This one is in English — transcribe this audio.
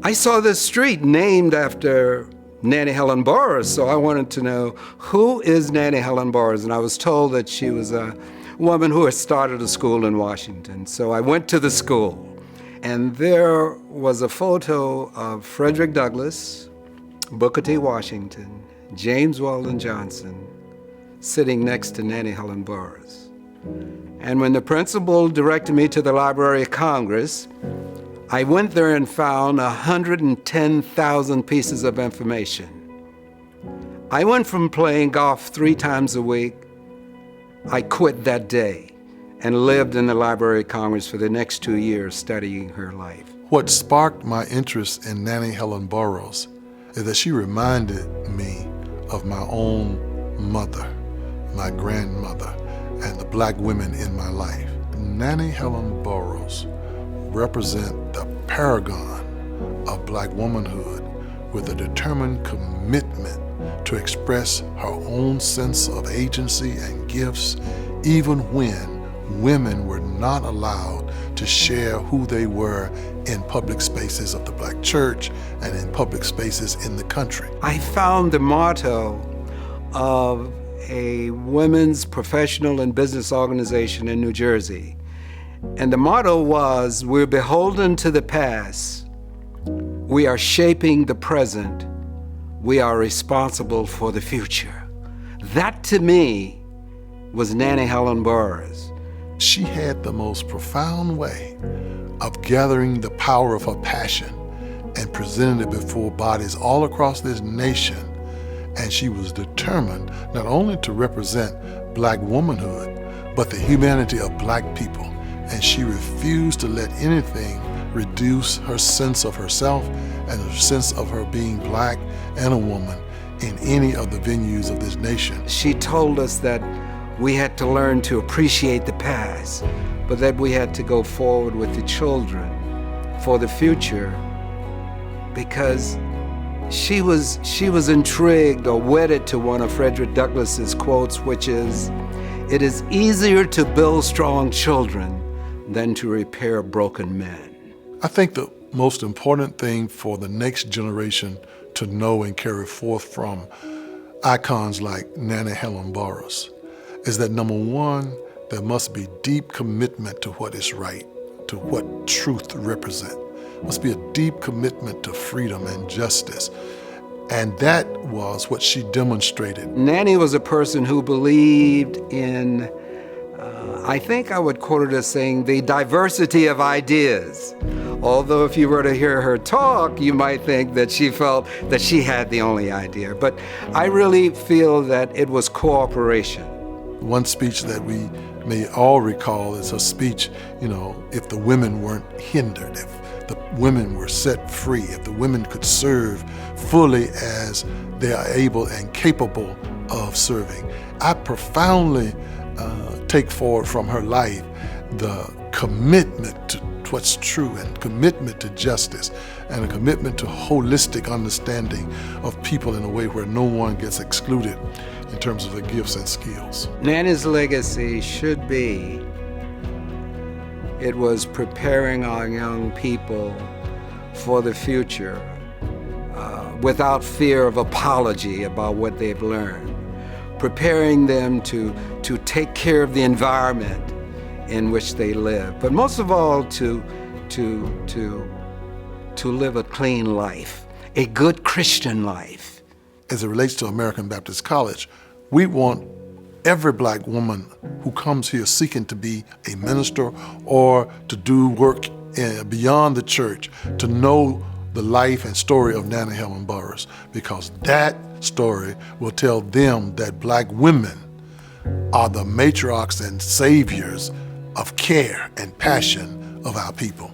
I saw this street named after Nannie Helen Burroughs, so I wanted to know, who is Nannie Helen Burroughs? And I was told that she was a woman who had started a school in Washington. So I went to the school, and there was a photo of Frederick Douglass, Booker T. Washington, James Weldon Johnson, sitting next to Nannie Helen Burroughs. And when the principal directed me to the Library of Congress, I went there and found 110,000 pieces of information. I went from playing golf 3 times a week. I quit that day and lived in the Library of Congress for the next 2 years studying her life. What sparked my interest in Nannie Helen Burroughs is that she reminded me of my own mother, my grandmother, and the black women in my life. Nannie Helen Burroughs represent the paragon of black womanhood with a determined commitment to express her own sense of agency and gifts, even when women were not allowed to share who they were in public spaces of the black church and in public spaces in the country. I found the motto of a women's professional and business organization in New Jersey. And the motto was, we're beholden to the past, we are shaping the present, we are responsible for the future. That to me was Nannie Helen Burroughs. She had the most profound way of gathering the power of her passion and presenting it before bodies all across this nation. And she was determined not only to represent black womanhood, but the humanity of black people. And she refused to let anything reduce her sense of herself and her sense of her being black and a woman in any of the venues of this nation. She told us that we had to learn to appreciate the past, but that we had to go forward with the children for the future, because she was intrigued or wedded to one of Frederick Douglass's quotes, which is, "It is easier to build strong children than to repair broken men." I think the most important thing for the next generation to know and carry forth from icons like Nannie Helen Burroughs is that, number one, there must be deep commitment to what is right, to what truth represents. Must be a deep commitment to freedom and justice. And that was what she demonstrated. Nannie was a person who believed in, I think I would quote it as saying, the diversity of ideas. Although if you were to hear her talk, you might think that she felt that she had the only idea. But I really feel that it was cooperation. One speech that we may all recall is her speech, if the women weren't hindered, if the women were set free, if the women could serve fully as they are able and capable of serving. I profoundly take forward from her life the commitment to what's true and commitment to justice and a commitment to holistic understanding of people in a way where no one gets excluded in terms of their gifts and skills. Nannie's legacy should be, it was preparing our young people for the future without fear of apology about what they've learned, preparing them to take care of the environment in which they live, but most of all to live a clean life, a good Christian life. As it relates to American Baptist College, we want every black woman who comes here seeking to be a minister or to do work beyond the church to know the life and story of Nannie Helen Burroughs, because that story will tell them that black women are the matriarchs and saviors of care and passion of our people.